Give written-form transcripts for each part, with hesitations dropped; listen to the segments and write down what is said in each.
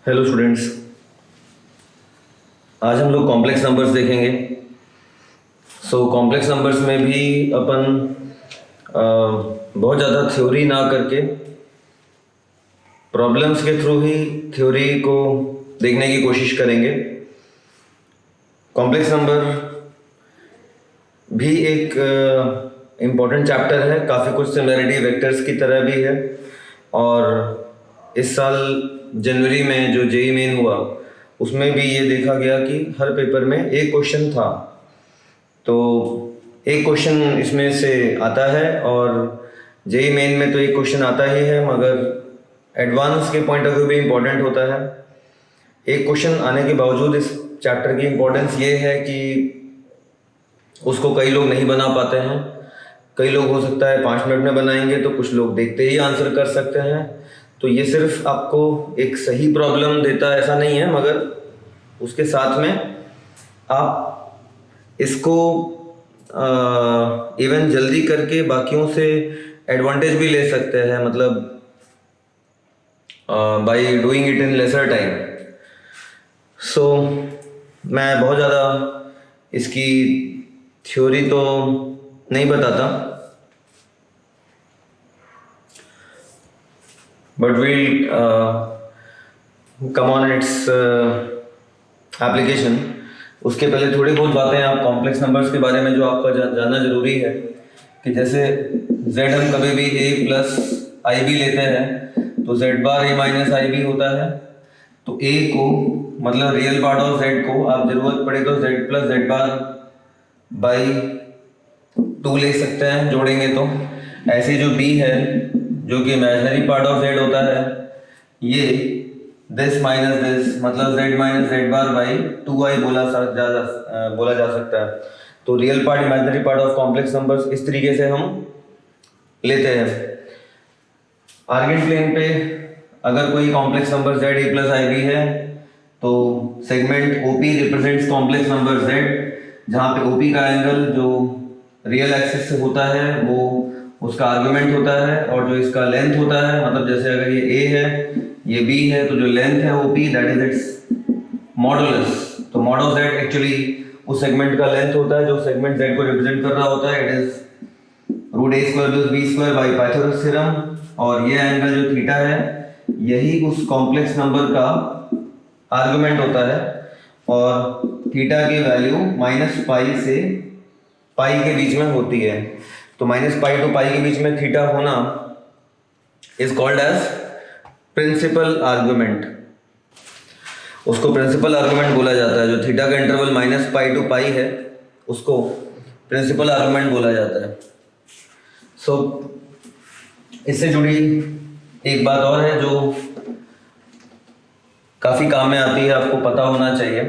Hello students, आज हम लोग कॉम्प्लेक्स नंबर्स देखेंगे। कॉम्प्लेक्स नंबर्स में भी अपन बहुत ज़्यादा थ्योरी ना करके प्रॉब्लम्स के थ्रू ही थ्योरी को देखने की कोशिश करेंगे। कॉम्प्लेक्स नंबर भी एक इम्पॉर्टेंट चैप्टर है, काफ़ी कुछ सिमिलरिटी वेक्टर्स की तरह भी है। और इस साल जनवरी में जो जेईई मेन हुआ उसमें भी ये देखा गया कि हर पेपर में एक क्वेश्चन था, तो एक क्वेश्चन इसमें से आता है। और जेईई मेन में तो एक क्वेश्चन आता ही है, मगर एडवांस के पॉइंट ऑफ व्यू भी इम्पोर्टेंट होता है। एक क्वेश्चन आने के बावजूद इस चैप्टर की इम्पोर्टेंस ये है कि उसको कई लोग नहीं बना पाते हैं। कई लोग हो सकता है 5 मिनट में बनाएंगे, तो कुछ लोग देखते ही आंसर कर सकते हैं। तो ये सिर्फ आपको एक सही प्रॉब्लम देता ऐसा नहीं है, मगर उसके साथ में आप इसको इवन जल्दी करके बाकियों से एडवांटेज भी ले सकते हैं, मतलब by doing it in lesser time. मैं बहुत ज़्यादा इसकी थ्योरी तो नहीं बताता, but will come on its application. उसके पहले थोड़ी बहुत बातें आप कॉम्प्लेक्स नंबर्स के बारे में जो आपका जानना ज़रूरी है कि जैसे z हम कभी भी a प्लस आई बी लेते हैं तो z बार a माइनस आई बी होता है। तो a को मतलब रियल पार्ट ऑफ z को आप ज़रूरत पड़े तो z plus z bar by 2 ले सकते हैं, जोड़ेंगे तो। ऐसे जो b है जो कि इमेजिनरी पार्ट ऑफ z होता है, ये दिस माइनस दिस मतलब z minus z bar by 2i बोला जा सकता है। तो real part imaginary part of complex numbers इस तरीके से हम लेते हैं। आर्गेंट प्लेन पे अगर कोई complex number z a plus i b है तो segment OP represents complex number z, जहाँ पे OP का एंगल जो रियल एक्सिस से होता है वो उसका आर्गुमेंट होता है, और जो इसका लेंथ होता है, मतलब जैसे अगर ये a है ये b है तो जो लेंथ है OP that is it's modulus. तो मॉड ऑफ z एक्चुअली उस सेगमेंट का लेंथ होता है जो सेगमेंट z को रिप्रेजेंट कर रहा होता है। It is root a square plus b square by Pythagoras theorem. और ये एंगल जो थीटा है यही उस कॉम्प्लेक्स नंबर का आर्गुमेंट होता है, और थीटा की वैल्यू माइनस पाई से पाई के बीच में होती है। तो माइनस पाई टू पाई के बीच में थीटा होना is called as principal argument. उसको प्रिंसिपल आर्गुमेंट बोला जाता है। जो थीटा का interval minus pi to pi है उसको प्रिंसिपल आर्गुमेंट बोला जाता है। इससे जुड़ी एक बात और है जो काफ़ी काम में आती है, आपको पता होना चाहिए।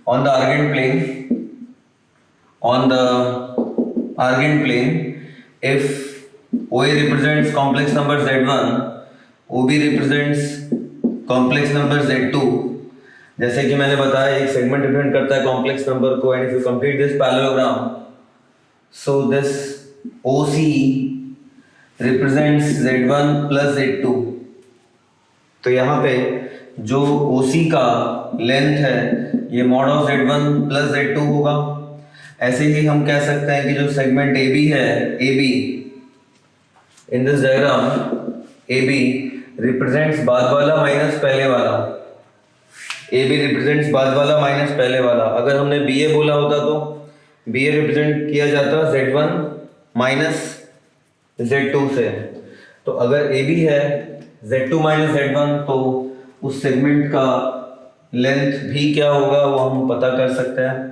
On the argand plane if OA represents complex number Z1, OB represents complex number Z2। जैसे कि मैंने बताया एक सेगमेंट रिप्रेजेंट करता है कॉम्प्लेक्स नंबर को, and if you complete this parallelogram so this OC represents Z1 plus Z2। तो यहाँ पे जो OC का लेंथ है ये mod of Z1 plus Z2 होगा। ऐसे ही हम कह सकते हैं कि जो सेगमेंट AB है, AB in this diagram AB represents बाद वाला माइनस पहले वाला। AB रिप्रेजेंट्स बाद वाला माइनस पहले वाला। अगर हमने BA बोला होता तो BA रिप्रेजेंट किया जाता Z1 माइनस Z2 से। तो अगर AB है Z2 माइनस Z1 तो उस सेगमेंट का लेंथ भी क्या होगा वो हम पता कर सकते हैं।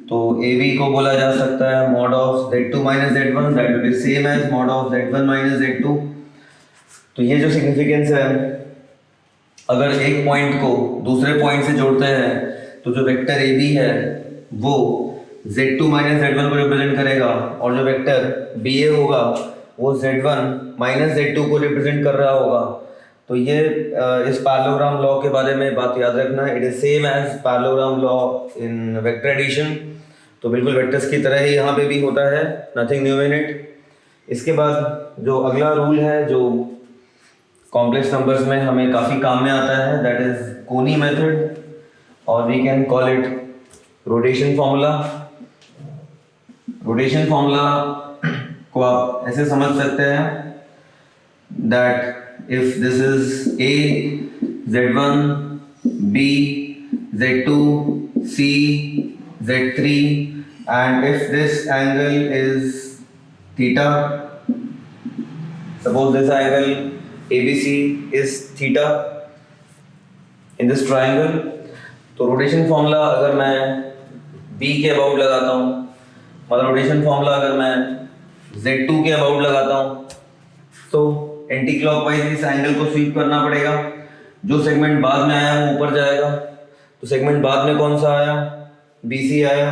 तो AB को बोला जा सकता है mod of Z2 minus Z1, that will be same as mod of Z1 minus Z2। तो ये जो सिग्निफिकेंस है, अगर एक पॉइंट को दूसरे पॉइंट से जोड़ते हैं तो जो वेक्टर AB है वो Z2 माइनस Z1 को रिप्रेजेंट करेगा, और जो वेक्टर BA होगा वो Z1 माइनस Z2 को रिप्रेजेंट कर रहा होगा। तो ये इस पैरेललोग्राम लॉ के बारे में बात याद रखना, it is same as parallelogram law in vector addition. तो बिल्कुल वेक्टर्स की तरह ही यहाँ पे भी होता है, नथिंग न्यू इन इट। इसके बाद जो अगला रूल है जो कॉम्प्लेक्स नंबर्स में हमें काफ़ी काम में आता है, दैट इज कोनी मेथड, और we can call it rotation formula. Rotation formula को आप ऐसे समझ सकते हैं that if this is a z1 b z2 c z3 and if this angle is theta, suppose this angle ABC is theta in this triangle, तो rotation formula अगर मैं B के अबाउट लगाता हूँ, मतलब रोटेशन फॉर्मूला अगर मैं Z2 के अबाउट लगाता हूँ, तो एंटी क्लॉकवाइज इस एंगल को स्वीप करना पड़ेगा। जो सेगमेंट बाद में आया वो ऊपर जाएगा, तो सेगमेंट बाद में कौन सा आया? BC आया,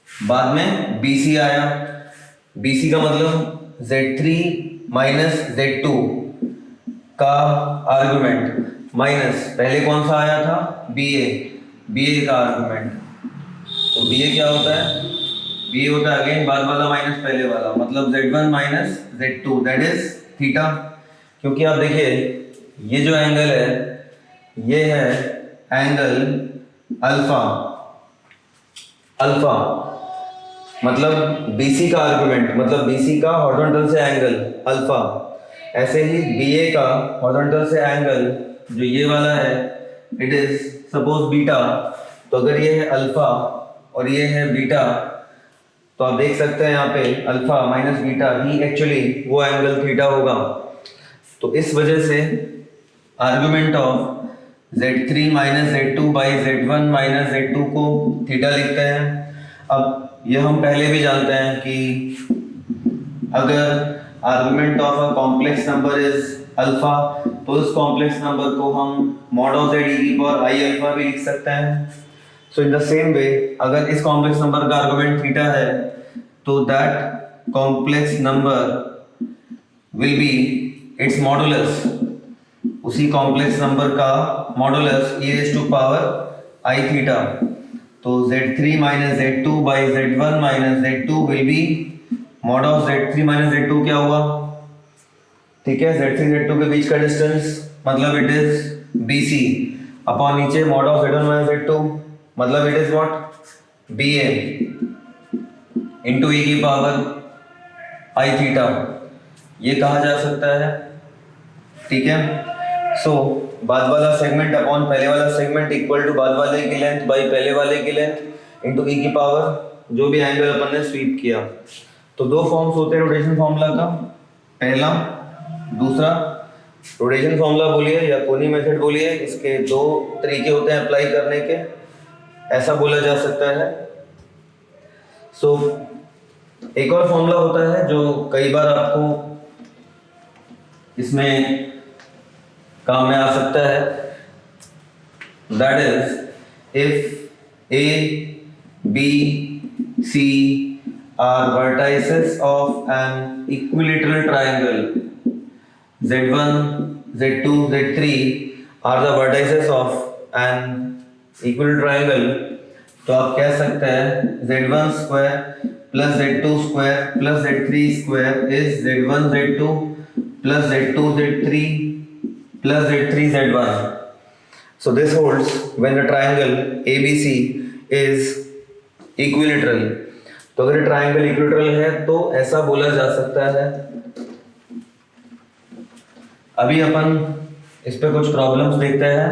बाद में BC आया। BC का मतलब Z3 माइनस Z2 का आर्गुमेंट माइनस पहले कौन सा आया था? BA का आर्गुमेंट। तो BA क्या होता है? BA होता है अगेन बाद वाला माइनस पहले वाला, मतलब Z1 minus Z2 that is theta. क्योंकि आप देखिए ये जो एंगल है ये है एंगल अल्फा, अल्फा मतलब BC का आर्गुमेंट, मतलब BC का हॉरिजॉन्टल से एंगल अल्फा। ऐसे ही BA का हॉरिजॉन्टल से एंगल जो ये वाला है इट इज सपोज बीटा। तो अगर ये है अल्फा और ये है बीटा, तो आप देख सकते हैं यहाँ पे अल्फा माइनस बीटा ही एक्चुअली वो एंगल थीटा होगा। तो इस वजह से argument of Z3 minus Z2 by Z1 minus Z2 को थीटा लिखते हैं। अब ये हम पहले भी जानते हैं कि अगर argument of a complex number is alpha, तो इस कॉम्प्लेक्स नंबर को हम मॉड ऑफ z e की पावर i अल्फा भी लिख सकते हैं। सो इन द सेम वे अगर इस कॉम्प्लेक्स नंबर का आर्गुमेंट थीटा है तो that complex number will be its modulus, उसी कॉम्प्लेक्स नंबर का modulus e raise to power i theta. तो Z3 minus Z2 by Z1 minus Z2 will be mod of Z3 minus Z2 क्या हुआ? ठीक है, Z3 Z2 के बीच का distance मतलब इट इज BC अपॉन नीचे mod of Z1 minus Z2 मतलब it is what? BA into e की पावर i थीटा। ये कहा जा सकता है, ठीक है। सो बाद वाला सेगमेंट अपॉन पहले वाला सेगमेंट इक्वल टू बाद वाले की लेंथ बाई पहले वाले की लेंथ इनटू e की पावर जो भी एंगल अपन ने स्वीप किया। तो दो फॉर्म्स होते हैं रोटेशन फॉर्मूला का, पहला, दूसरा। रोटेशन फॉर्मूला बोलिए या कोनी मेथड बोलिए, इसके दो तरीके होते हैं अप्लाई करने के, ऐसा बोला जा सकता है। सो एक और फॉर्मूला होता है जो कई बार आपको इसमें काम में आ सकता है, that is if A, B, C are vertices of an equilateral triangle, Z1, Z2, Z3 are the vertices of an equilateral triangle, तो आप कह सकते हैं Z1 square plus Z2 square plus Z3 square is Z1 Z2 plus Z2 Z3 plus Z3 Z1। So this holds when the triangle ABC is equilateral। तो अगर triangle equilateral है तो ऐसा बोला जा सकता है। अभी अपन इस पे कुछ प्रॉब्लम्स देखते हैं,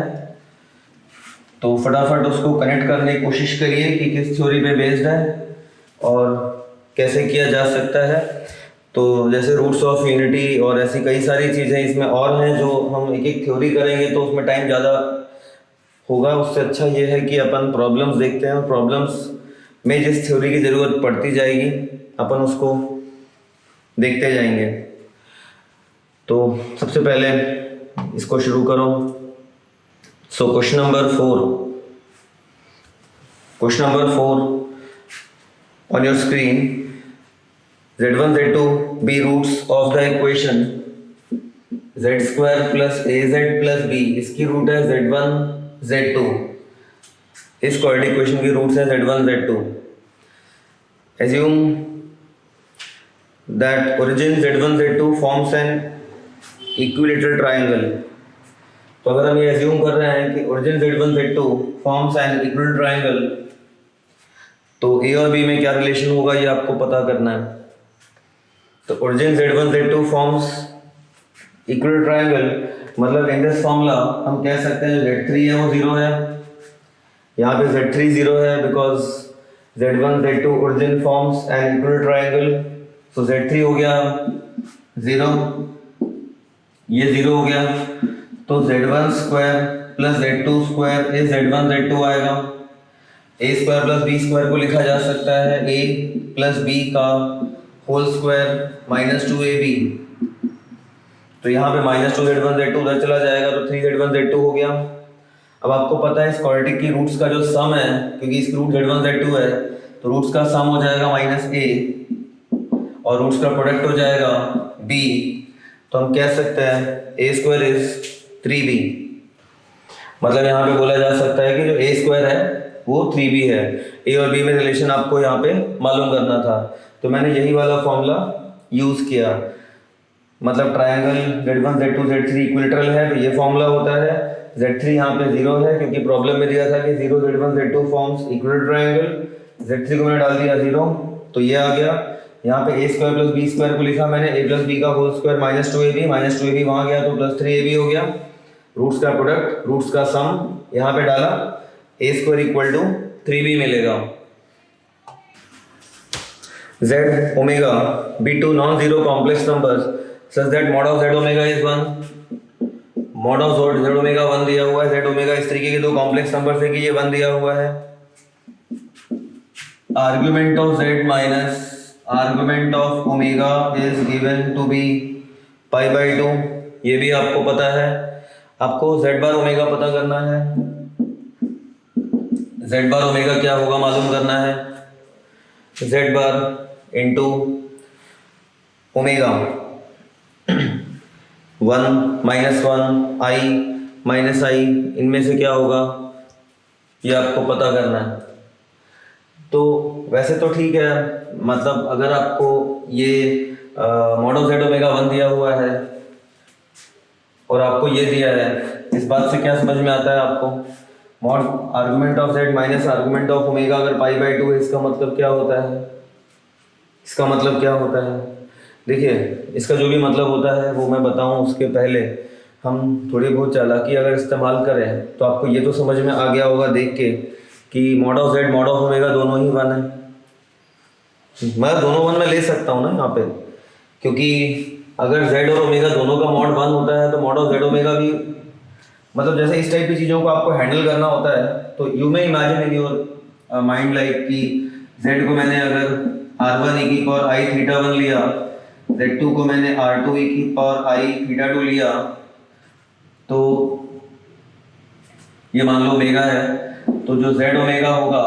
तो फटाफट उसको कनेक्ट करने की कोशिश करिए कि किस थ्योरी पे बेस्ड है और कैसे किया जा सकता है। तो जैसे रूट्स ऑफ यूनिटी और ऐसी कई सारी चीज़ें इसमें और हैं जो हम एक एक थ्योरी करेंगे तो उसमें टाइम ज़्यादा होगा। उससे अच्छा ये है कि अपन प्रॉब्लम्स देखते हैं और प्रॉब्लम्स में जिस थ्योरी की ज़रूरत पड़ती जाएगी अपन उसको देखते जाएंगे। तो सबसे पहले इसको शुरू करो। So question number 4 on your screen, Z1 Z2 be roots of the equation z square plus az plus b, इसकी रूट है Z1 Z2, इस क्वाड्रेटिक इक्वेशन की रूट्स है Z1 Z2। Assume that origin Z1 Z2 forms an equilateral triangle, तो अगर हम ये assume कर रहे हैं कि origin Z1 Z2 forms an equilateral triangle, तो ए और बी में क्या रिलेशन होगा ये आपको पता करना है। तो origin Z1 Z2 forms equilateral triangle, मतलब इन दिस फॉर्मूला हम कह सकते हैं Z3 है वो 0 है, यहाँ पे Z3 0 है because Z1 Z2 origin forms an equilateral triangle, तो Z3 हो गया 0, ये 0 हो गया, तो Z1 square plus Z2 square is Z1 Z2 आएगा। ए स्क्वायर प्लस बी स्क्वायर को लिखा जा सकता है a प्लस बी का होल स्क्वायर माइनस 2ab, तो यहाँ पे माइनस 2Z1 Z2 उधर चला जाएगा तो 3Z1 Z2 हो गया। अब आपको पता है इस क्वाड्रेटिक की रूट्स का जो सम है, क्योंकि इसकी रूट Z1 Z2 है, तो रूट्स का सम हो जाएगा माइनस a और रूट्स का प्रोडक्ट हो जाएगा b, तो हम कह सकते हैं a स्क्वायर इज 3b। मतलब यहाँ पे बोला जा सकता है कि जो a स्क्वायर है वो 3b है। a और b में रिलेशन आपको यहाँ पे मालूम करना था, तो मैंने यही वाला फॉर्मूला यूज किया। मतलब triangle Z1 Z2 Z3 equilateral है तो ये फॉर्मूला होता है। Z3 यहाँ पे 0 है क्योंकि प्रॉब्लम में दिया था कि 0 Z1 Z2 forms equilateral triangle, Z3 को मैंने डाल दिया 0 तो ये आ गया। यहाँ पे a square plus b square को लिखा मैंने a प्लस b का होल स्क्वायर माइनस 2ab वहाँ गया तो प्लस 3ab हो गया। रूट्स का प्रोडक्ट, रूट्स का सम यहाँ पे डाला, a square equal to 3b मिलेगा। z omega be two non-zero complex numbers such that mod of z omega is 1, mod of z omega 1 दिया हुआ है, z omega इस तरीके के दो कॉम्प्लेक्स नंबर से कि ये 1 दिया हुआ है। Argument of z minus argument of omega is given to be pi by 2, ये भी आपको पता है। आपको z बार ओमेगा पता करना है, z बार ओमेगा क्या होगा मालूम करना है, z bar into omega 1 minus 1 I minus आई, इनमें से क्या होगा ये आपको पता करना है। तो वैसे तो ठीक है, मतलब अगर आपको ये मॉड ऑफ z ओमेगा 1 दिया हुआ है और आपको ये दिया है, इस बात से क्या समझ में आता है आपको, mod argument of z minus argument of omega अगर पाई बाई 2 है, इसका मतलब क्या होता है, इसका मतलब क्या होता है। देखिए इसका जो भी मतलब होता है वो मैं बताऊं उसके पहले हम थोड़ी बहुत चालाकी अगर इस्तेमाल करें तो आपको ये तो समझ में आ गया होगा देख के कि mod of z mod of omega दोनों ही 1 है। मैं दोनों 1 में ले सकता हूँ ना यहाँ पे, क्योंकि अगर z और ओमेगा दोनों का मॉड 1 होता है तो मॉड ऑफ z ओमेगा भी, मतलब जैसे इस टाइप की चीज़ों को आपको हैंडल करना होता है तो you may imagine in your mind like कि z को मैंने अगर r1 e की पावर i थीटा 1 लिया, z2 को मैंने r2 e की पावर i थीटा 2 लिया, तो ये मान लो ओमेगा है, तो जो z ओमेगा होगा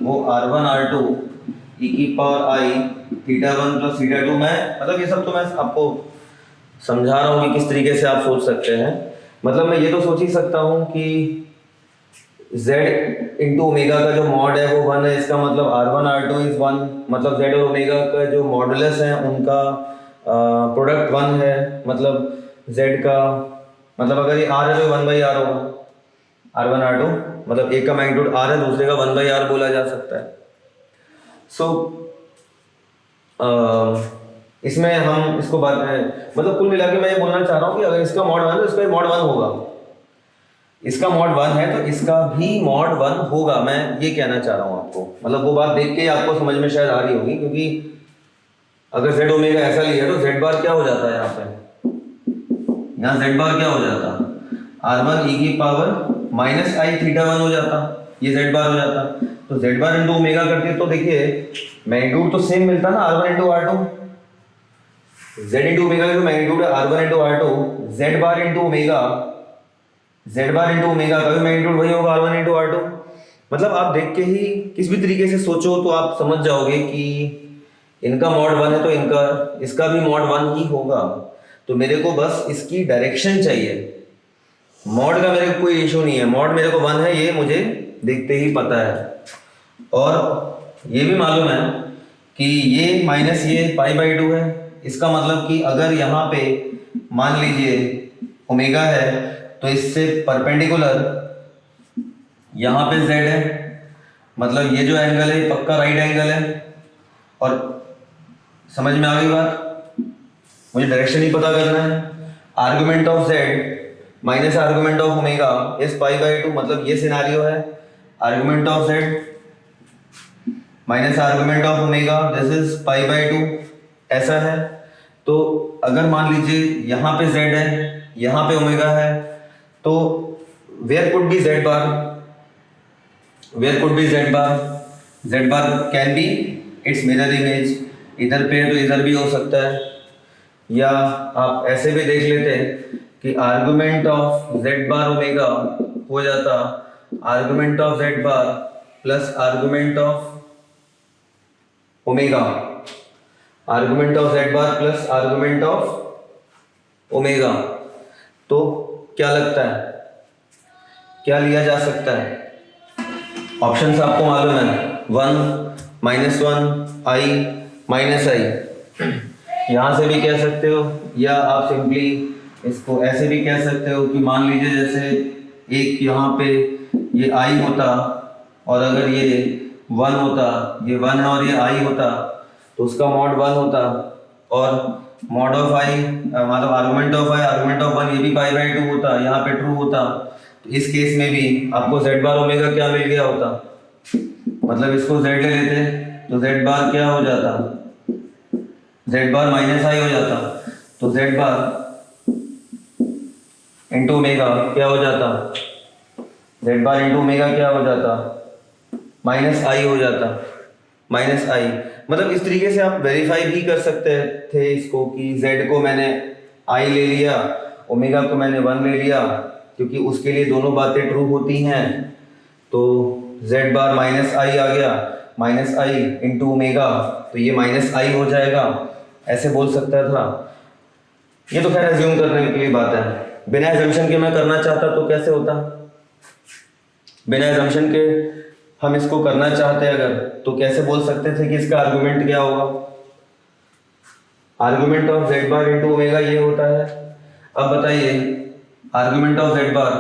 वो r1 r2 e की power i theta 1 plus theta 2 में, मतलब ये सब तो मैं आपको समझा रहा हूँ कि किस तरीके से आप सोच सकते हैं। मतलब मैं ये तो सोच ही सकता हूँ कि z इंटू ओमेगा का जो मॉड है वो 1 है, इसका मतलब r1 r2 इज 1, मतलब z और ओमेगा का जो मॉडुलस है उनका प्रोडक्ट 1 है, मतलब z का, मतलब अगर ये r है तो 1 बाई r होगा, r1 r2, मतलब एक का मैग्नीट्यूड r है दूसरे का 1 बाई r बोला जा सकता है। सो इसमें हम इसको बात मतलब कुल मिला के मैं ये बोलना चाह रहा हूँ कि अगर इसका मॉड 1 है तो इसका मॉड 1 होगा, इसका मॉड 1 है तो इसका भी मॉड 1 होगा, मैं ये कहना चाह रहा हूँ आपको। मतलब वो बात देख के आपको समझ में शायद आ रही होगी, क्योंकि अगर z ओमेगा ऐसा लिया तो z बार क्या हो जाता है, यहाँ पे यहाँ z बार क्या हो जाता, r1 e की पावर माइनस आई थीटा 1 हो जाता, ये z बार हो जाता। तो z बार इंटू ओमेगा करते तो देखिए मैग्नीट्यूड तो सेम मिलता ना, r1 into r2, z into omega का जो मैग्नीट्यूड है r1 into r2, z bar into omega, z bar into omega का भी मैग्नीट्यूड वही होगा r1 इंटू r2। मतलब आप देख के ही किस भी तरीके से सोचो तो आप समझ जाओगे कि इनका मॉड 1 है तो इनका इसका भी मॉड 1 ही होगा। तो मेरे को बस इसकी डायरेक्शन चाहिए, मॉड का मेरे को कोई इशू नहीं है, मॉड मेरे को 1 है ये मुझे देखते ही पता है। और ये भी मालूम है कि ये माइनस ये पाई बाई 2 है, इसका मतलब कि अगर यहाँ पे मान लीजिए ओमेगा है, तो इससे परपेंडिकुलर यहाँ पे z है, मतलब ये जो एंगल है पक्का राइट एंगल है। और समझ में आ गई बात? मुझे डायरेक्शन ही पता करना है। Argument of z minus argument of omega is pi by 2, मतलब ये सिनारियो है। Argument of z minus argument of omega this is pi by 2, ऐसा है। तो अगर मान लीजिए यहाँ पे z है, यहाँ पे ओमेगा है, तो where could be z bar? Where could be z bar? z bar can be its mirror image, इधर पे तो इधर भी हो सकता है। या आप ऐसे भी देख लेते कि argument of z bar omega हो जाता argument of z bar plus argument of omega, argument of z bar plus argument of omega. तो क्या लगता है, क्या लिया जा सकता है? ऑप्शंस आपको मालूम है, 1 -1 i माइनस आई। यहाँ से भी कह सकते हो, या आप सिंपली इसको ऐसे भी कह सकते हो कि मान लीजिए जैसे एक यहाँ पे ये i होता, और अगर ये 1 होता, ये 1 है और ये i होता, तो उसका मॉड 1 होता, और मॉड ऑफ i मतलब argument of i argument of 1 ये भी पाई बाई 2 होता, यहाँ पे ट्रू होता। तो इस केस में भी आपको z बार ओमेगा क्या मिल गया होता, मतलब इसको z ले लेते तो z बार क्या हो जाता, z बार माइनस आई हो जाता। तो z बार इंटू ओमेगा क्या हो जाता, z बार इंटू ओमेगा क्या हो जाता, माइनस आई हो जाता, माइनस आई। मतलब इस तरीके से आप वेरीफाई भी कर सकते थे इसको कि z को मैंने i ले लिया, ओमेगा को मैंने 1 ले लिया, क्योंकि उसके लिए दोनों बातें ट्रू होती हैं। तो z बार माइनस आई आ गया, माइनस आई इंटू ओमेगा, तो ये माइनस आई हो जाएगा, ऐसे बोल सकता था। ये तो खैर एज्यूम करने के लिए बात है, बिना एजम्पशन के मैं करना चाहता तो कैसे होता? बिना एजम्पशन के हम इसको करना चाहते अगर, तो कैसे बोल सकते थे कि इसका आर्गुमेंट क्या होगा? Argument of z bar into omega ये होता है। अब बताइए आर्गुमेंट ऑफ z बार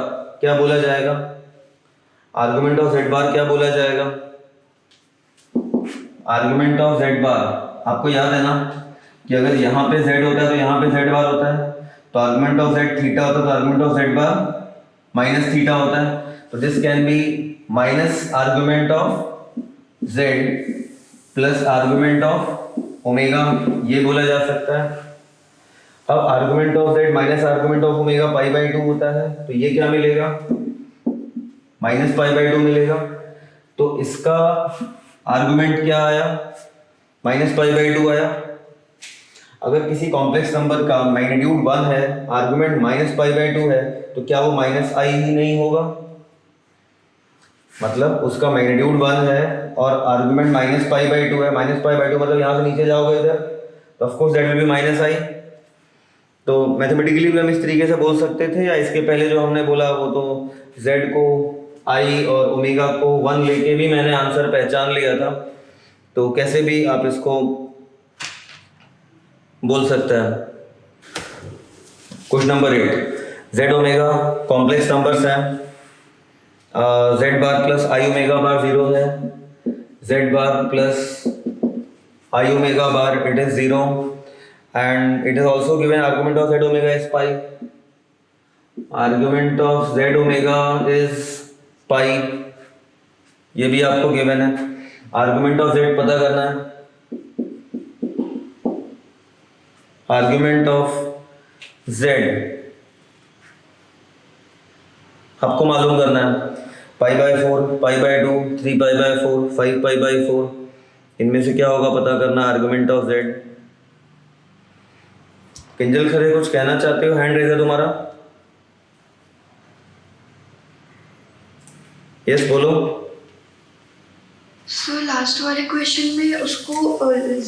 क्या बोला जाएगा? आर्गुमेंट ऑफ z बार क्या बोला जाएगा? आर्गुमेंट ऑफ z बार आपको याद है ना कि अगर यहाँ पे z होता है तो यहाँ पे z बार होता है, तो आर्गुमेंट ऑफ z थीटा होता है, तो argument of z bar minus theta होता है। तो this can be minus argument of z plus argument of omega, ये बोला जा सकता है। अब argument of z minus argument of omega pi by 2 होता है, तो ये क्या मिलेगा, माइनस पाई बाई 2 मिलेगा। तो इसका आर्गुमेंट क्या आया, माइनस पाई बाई 2 आया। अगर किसी कॉम्प्लेक्स नंबर का मैग्नीट्यूड 1 है, आर्गुमेंट माइनस पाई बाई 2 है, तो क्या वो माइनस आई ही नहीं होगा? मतलब उसका मैग्नीट्यूड 1 है और आर्गुमेंट माइनस पाई बाई 2 है, माइनस पाई बाई 2 मतलब यहाँ से नीचे जाओगे इधर, तो of course that will be minus I. तो मैथमेटिकली भी हम इस तरीके से बोल सकते थे, या इसके पहले जो हमने बोला वो तो z को i और ओमेगा को 1 लेके भी मैंने आंसर पहचान लिया था। तो कैसे भी आप इसको बोल सकते हैं। Question number 8, z omega complex numbers हैं, z bar plus i omega बार 0 है, z bar plus i omega bar it is 0, and it is also given argument of z omega is pi, argument of z omega is pi, ये भी आपको given है। argument of z पता करना है, argument of z आपको मालूम करना है, pi by 4, pi by 2, 3 pi by 4, 5 pi by 4, इनमें से क्या होगा पता करना, argument of z। किंजल खरे कुछ कहना चाहते हो? हैंड रेज है तुम्हारा, यस बोलो। सो लास्ट वाले क्वेश्चन में उसको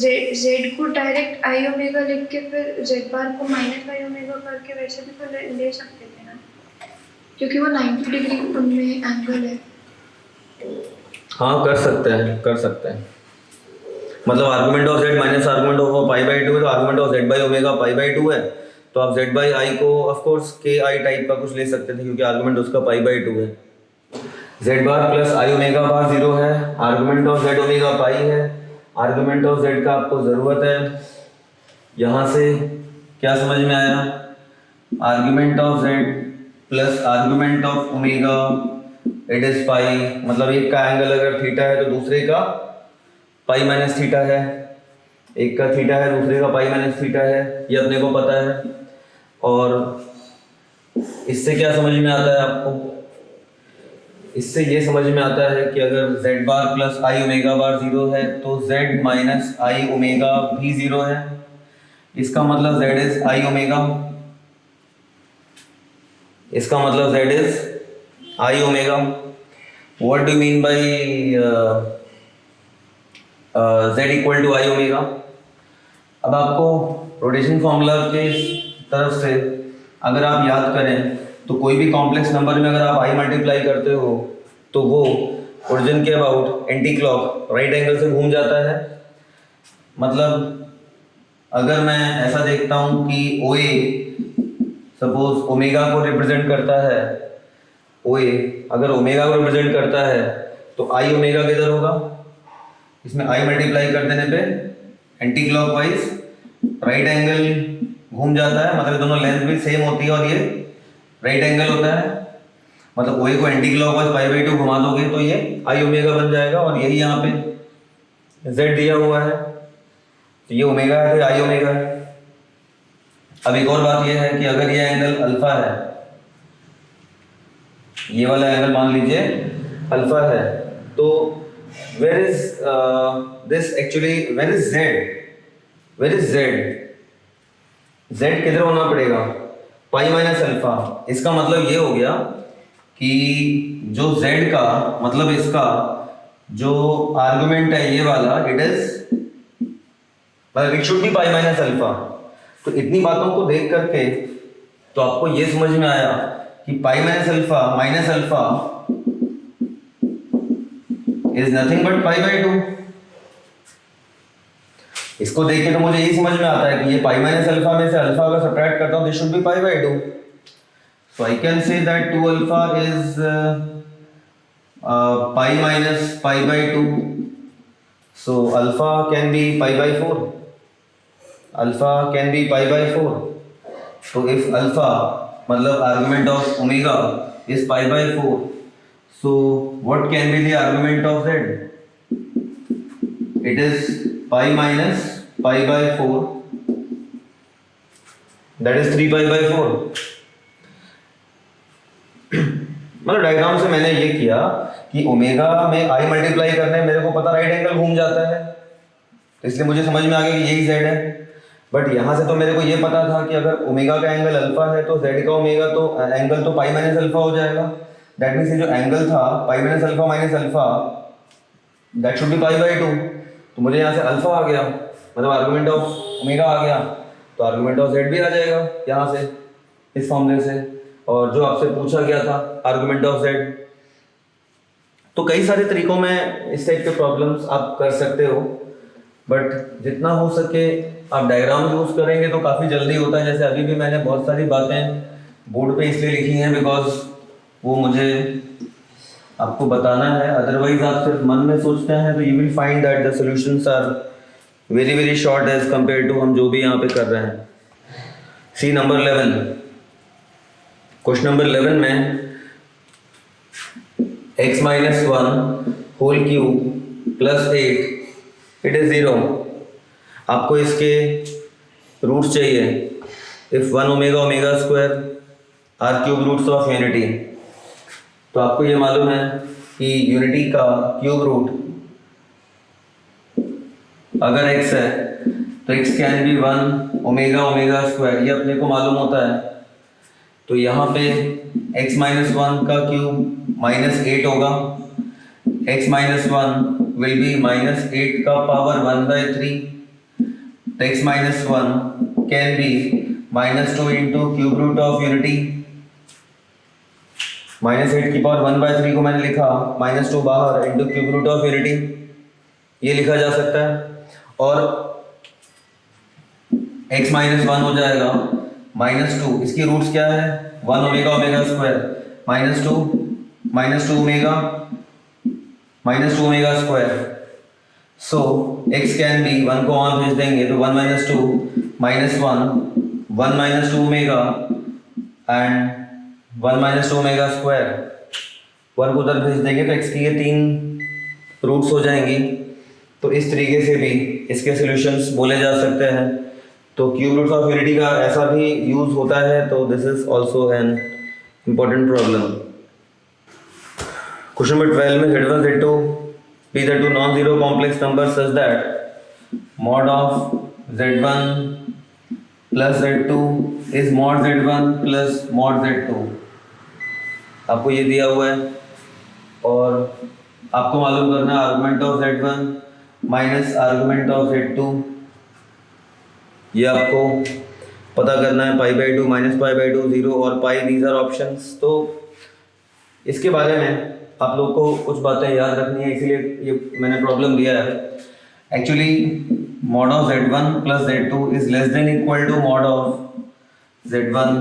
z को डायरेक्ट i ओमेगा लिख के फिर z बार को माइनस i ओमेगा करके वैसे भी तो ले सकते थे ना, क्योंकि वो 90 डिग्री उनमें एंगल है। हाँ कर सकते हैं, कर सकते हैं। मतलब argument of z minus argument of pi by 2 है, तो argument of z by omega pi by 2 है, तो आप z बाई आई को ऑफकोर्स के आई टाइप का कुछ ले सकते थे क्योंकि आर्गुमेंट उसका पाई बाई टू है। z बार प्लस आई ओमेगा बार 0 है, आर्गुमेंट ऑफ z ओमेगा पाई है, आर्गुमेंट ऑफ z का आपको ज़रूरत है। यहाँ से क्या समझ में आया, argument of z plus argument of omega it is pi, मतलब एक का एंगल अगर थीटा है तो दूसरे का पाई माइनस थीटा है, एक का थीटा है दूसरे का पाई माइनस थीटा है, ये अपने को पता है। और इससे क्या समझ में आता है आपको, इससे ये समझ में आता है कि अगर z बार प्लस आई ओमेगा बार 0 है तो z माइनस आई ओमेगा भी 0 है। इसका मतलब z इज आई ओमेगा, इसका मतलब z is i omega. What do mean by z equal to i omega. अब आपको रोटेशन फॉर्मूला के तरफ से अगर आप याद करें तो कोई भी कॉम्प्लेक्स नंबर में अगर आप आई मल्टीप्लाई करते हो तो वो ओरिजिन के about anti clock right angle से घूम जाता है। मतलब अगर मैं ऐसा देखता हूँ कि OA सपोज ओमेगा को रिप्रेजेंट करता है, OA अगर ओमेगा को रिप्रेजेंट करता है तो आई ओमेगा किधर होगा, इसमें आई मल्टीप्लाई कर देने पे एंटी क्लॉकवाइज राइट एंगल घूम जाता है, मतलब दोनों लेंथ भी सेम होती है और ये राइट एंगल होता है। मतलब OA को एंटी क्लॉकवाइज पाई बाई 2 घुमा दोगे तो ये आई ओमेगा बन जाएगा और यही यहाँ पे Z दिया हुआ है, तो ये ओमेगा है तो आई ओमेगा है। अब एक और बात ये है कि अगर ये एंगल अल्फा है, ये वाला एंगल मान लीजिए अल्फा है, तो where is this actually, where is Z, where is Z, Z किधर होना पड़ेगा, पाई माइनस अल्फा। इसका मतलब ये हो गया कि जो Z का मतलब इसका जो आर्गुमेंट है ये वाला इट इज, मतलब it should be pi minus alpha. तो इतनी बातों को देख करके तो आपको ये समझ में आया कि pi minus alpha is nothing but pi by 2। इसको देख के तो मुझे यही समझ में आता है कि ये पाई माइनस अल्फा में से अल्फा अगर सब्ट्रैक्ट करता हूँ this should B pi by 2। So I can say that 2 alpha is pi minus pi by 2। So alpha can be pi by 4, alpha can be pi by 4। तो if alpha मतलब argument of omega is pi by 4, so what can be the argument of Z? It is pi minus pi by 4, that is 3 pi by 4। मतलब diagram से मैंने ये किया कि omega में आई multiply करने मेरे को पता राइट एंगल घूम जाता है, तो इसलिए मुझे समझ में आ गया कि यही Z है। बट यहाँ से तो मेरे को ये पता था कि अगर ओमेगा का एंगल अल्फा है तो Z का ओमेगा तो एंगल तो पाई माइनस अल्फा हो जाएगा। दैट मीन्स ये जो एंगल था pi minus alpha that should be pi by 2। तो मुझे यहाँ से अल्फा आ गया, मतलब आर्गुमेंट ऑफ ओमेगा आ गया, तो आर्गुमेंट ऑफ Z भी आ जाएगा यहाँ से इस फॉर्मूले से। और जो आपसे पूछा गया था आर्गुमेंट ऑफ Z, तो कई सारे तरीकों में इस टाइप के प्रॉब्लम्स आप कर सकते हो, बट जितना हो सके आप डायग्राम यूज़ करेंगे तो काफ़ी जल्दी होता है। जैसे अभी भी मैंने बहुत सारी बातें बोर्ड पे इसलिए लिखी हैं बिकॉज वो मुझे आपको बताना है, अदरवाइज आप सिर्फ मन में सोचते हैं तो you will find that the solutions are very very short as compare to हम जो भी यहाँ पे कर रहे हैं। सी नंबर 11, क्वेश्चन नंबर 11 में x minus 1 whole cube plus 8 it is 0। आपको इसके रूट्स चाहिए। If 1 omega omega square are cube roots of unity, तो आपको ये मालूम है कि यूनिटी का क्यूब रूट अगर x है तो x can be 1 omega omega square, ये अपने को मालूम होता है। तो यहाँ पे x माइनस 1 का क्यूब माइनस 8 होगा, x minus 1 will be minus 8 का पावर 1/3, तो x minus 1 can be minus 2 into cube root of unity. Minus 8 की पावर 1/3 को मैंने लिखा माइनस 2 बाहर into cube root of unity, ये लिखा जा सकता है। और x माइनस 1 हो जाएगा -2, इसकी रूट्स क्या है 1 omega omega square -2 omega square. So x can be 1 को वहाँ भेज देंगे तो 1 - 2 -1 2 ओमेगा एंड 1 - 2 ओमेगा स्क्वायर। 1 को उधर भेज देंगे तो x की ये 3 रूट्स हो जाएंगी। तो इस तरीके से भी इसके सॉल्यूशंस बोले जा सकते हैं। तो क्यूब रूट्स ऑफ यूनिटी का ऐसा भी यूज़ होता है। तो this is also an important problem. Question number 12 में Z1 Z2 be the two non-zero complex numbers such that mod of Z1 plus Z2 is mod Z1 plus mod Z2। आपको ये दिया हुआ है और आपको मालूम करना है argument of Z1 minus argument of Z2। ये आपको पता करना है π/2 -π/2 0 और पाई, दीज आर ऑप्शंस। तो इसके बारे में आप लोग को कुछ बातें याद रखनी है, इसीलिए ये मैंने प्रॉब्लम दिया है। Actually mod of Z1 plus Z2 is less than equal to mod of Z1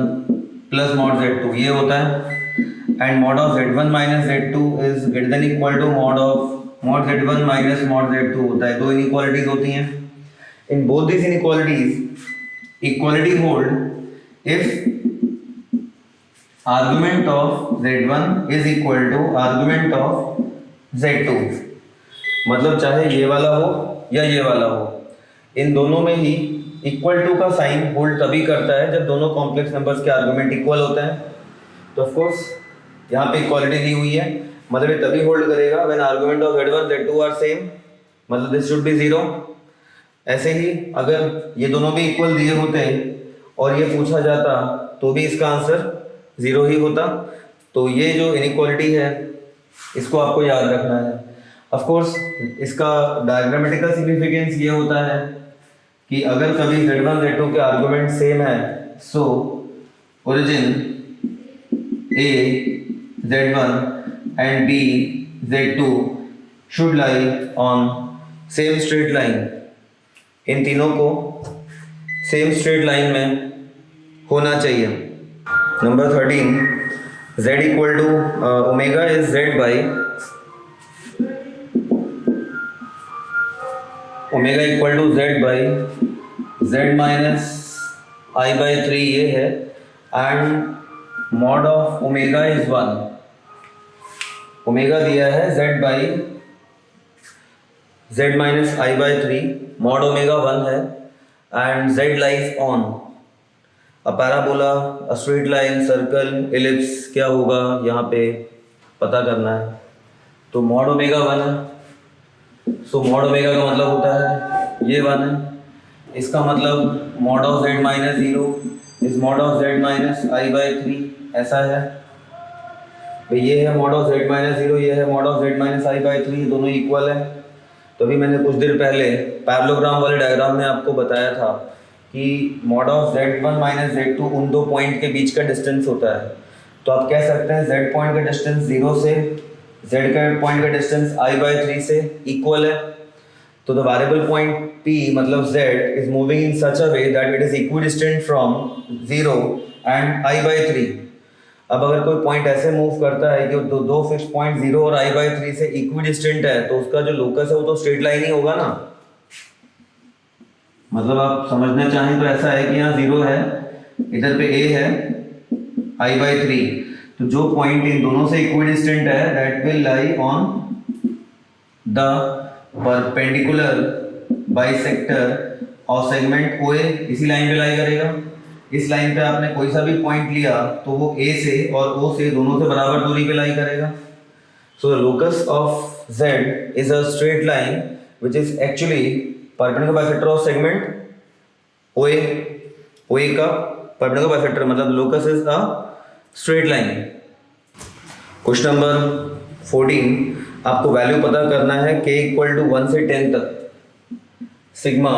plus mod Z2 ये होता है। And mod of Z1 minus Z2 is greater than equal to mod of mod Z1 minus mod Z2 होता है। दो inequalities होती हैं। In both this inequalities equality hold if argument of Z1 is equal to argument of Z2। मतलब चाहे ये वाला हो या ये वाला हो, इन दोनों में ही इक्वल टू का साइन होल्ड तभी करता है जब दोनों कॉम्प्लेक्स नंबर्स के आर्गुमेंट इक्वल होते हैं। तो ऑफ कोर्स यहाँ पे इक्वालिटी दी हुई है, मतलब ये तभी होल्ड करेगा when argument of Z1 Z2 are same, मतलब दिस शुड बी 0। ऐसे ही अगर ये दोनों भी इक्वल दिए होते और ये पूछा जाता तो भी इसका आंसर 0 ही होता। तो ये जो इनइक्वालिटी है इसको आपको याद रखना है। ऑफ कोर्स इसका डायग्रामेटिकल सिग्निफिकेंस ये होता है कि अगर कभी Z1 Z2 के आर्गुमेंट सेम है so origin A Z1 and B Z2 should lie on same straight line. इन तीनों को सेम स्ट्रेट लाइन में होना चाहिए। Number 13 Z equal to omega is Z by omega equal to Z by Z minus I/3 ये है and mod of omega is 1। Omega दिया है Z by Z minus I/3, mod omega 1 है and Z lies on a parabola, a straight line, circle, ellipse क्या होगा यहाँ पे पता करना है। तो मॉड ओमेगा 1 है, सो मॉड ओमेगा का मतलब होता है ये 1 है। इसका मतलब mod of Z minus 0 is mod of Z minus I/3 ऐसा है। तो ये है मॉड ऑफ Z माइनस 0, ये है mod of Z minus I/3, दोनों इक्वल है। तो अभी मैंने कुछ देर पहले पैरेललोग्राम वाले डायग्राम में आपको बताया था कि mod of Z1 minus Z2 उन दो पॉइंट के बीच का डिस्टेंस होता है। तो आप कह सकते हैं Z पॉइंट का डिस्टेंस 0 से Z का पॉइंट का डिस्टेंस I/3 से इक्वल है। तो द वेरिएबल पॉइंट P मतलब Z is moving in such a way that it is equidistant from 0 and I/3। अब अगर कोई पॉइंट ऐसे मूव करता है कि दो फिक्स पॉइंट 0 और I/3 से इक्विडिस्टेंट है तो उसका जो लोकस है वो तो स्ट्रेट लाइन ही होगा ना। मतलब आप समझना चाहें तो ऐसा है कि यहाँ 0 है, इधर पे A है I/3, तो जो पॉइंट इन दोनों से इक्विडिस्टेंट है that will lie on the perpendicular bisector of segment OA। इसी लाइन पे लाई करेगा। इस लाइन पे आपने कोई सा भी पॉइंट लिया तो वो A से और O से दोनों से बराबर दूरी पे लाई करेगा। So the locus of Z is a straight line which is actually perpendicular bisector of segment OA। OA का परपेंडिकुलर बाइसेक्टर मतलब locus is a straight line. Question number 14 आपको वैल्यू पता करना है k इक्वल टू 1 से 10 तक। Sigma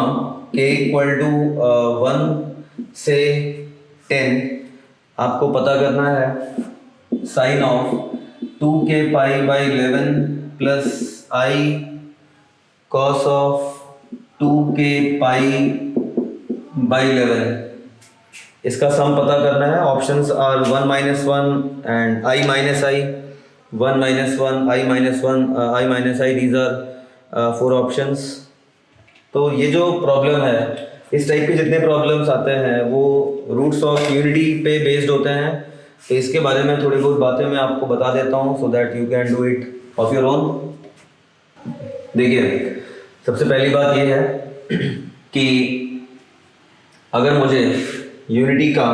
k equal to 1 से 10 आपको पता करना है sine of 2k π/11 plus I cos of 2k π/11। इसका सम पता करना है। Options are 1 minus 1 and I minus I, 1 minus 1 I minus 1 I minus I, these are 4 options. तो ये जो प्रॉब्लम है, इस टाइप के जितने प्रॉब्लम्स आते हैं वो रूट्स ऑफ यूनिटी पे बेस्ड होते हैं। तो इसके बारे में थोड़ी बहुत बातें मैं आपको बता देता हूँ so that you can do it of your own. देखिए, सबसे पहली बात ये है कि अगर मुझे यूनिटी का,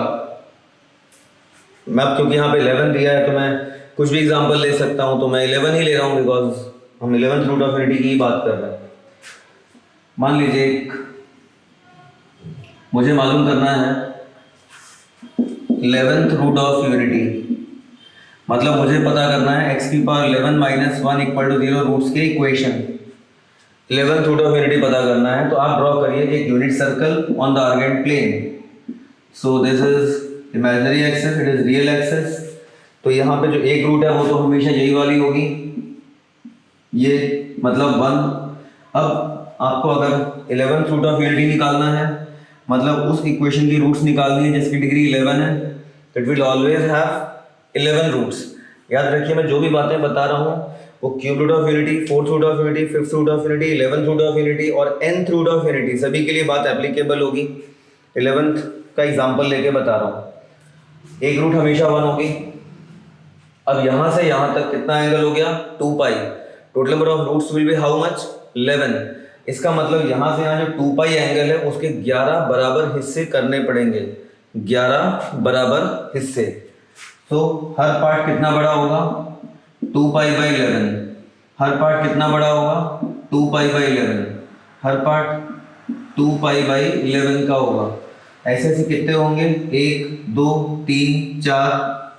मैं क्योंकि यहाँ पे 11 दिया है तो मैं कुछ भी एग्जांपल ले सकता हूँ, तो मैं 11 ही ले रहा हूँ बिकॉज हम 11th रूट ऑफ यूनिटी की ही बात कर रहे हैं। मान लीजिए मुझे मालूम करना है 11th रूट ऑफ यूनिटी, मतलब मुझे पता करना है x की power 11 minus 1 equal to 0 roots के equation. 11th root of unity पता करना है तो आप ड्रॉ करिए एक unit circle on the argand plane. So this is imaginary axis, it is real axis. तो यहाँ पे जो एक रूट है वो तो हमेशा यही वाली होगी, ये मतलब 1। अब आपको अगर 11th रूट ऑफ यूनिटी निकालना है, मतलब उस इक्वेशन की रूट्स निकालनी है जिसकी डिग्री 11 है, it will always have 11 roots. याद रखिए, मैं जो भी बातें बता रहा हूँ वो cube root of unity, 4th root of unity, 5th root of unity, 11th root of unity और nth रूट ऑफ यूनिटी सभी के लिए बात एप्लीकेबल होगी। 11th का एग्जाम्पल लेके बता रहा हूँ। एक रूट हमेशा 1 होगी। अब यहाँ से यहाँ तक कितना एंगल हो गया? 2 pi. Total number of roots will be how much? 11। इसका मतलब यहाँ से यहाँ जो 2 पाई एंगल है उसके 11 बराबर हिस्से करने पड़ेंगे, 11 बराबर हिस्से। तो हर पार्ट कितना बड़ा होगा? 2 पाई बाई 11। हर पार्ट कितना बड़ा होगा? 2 pi by 11। Her part 2 pi by 11 का होगा। ऐसे ऐसे कितने होंगे? 1 2 3 4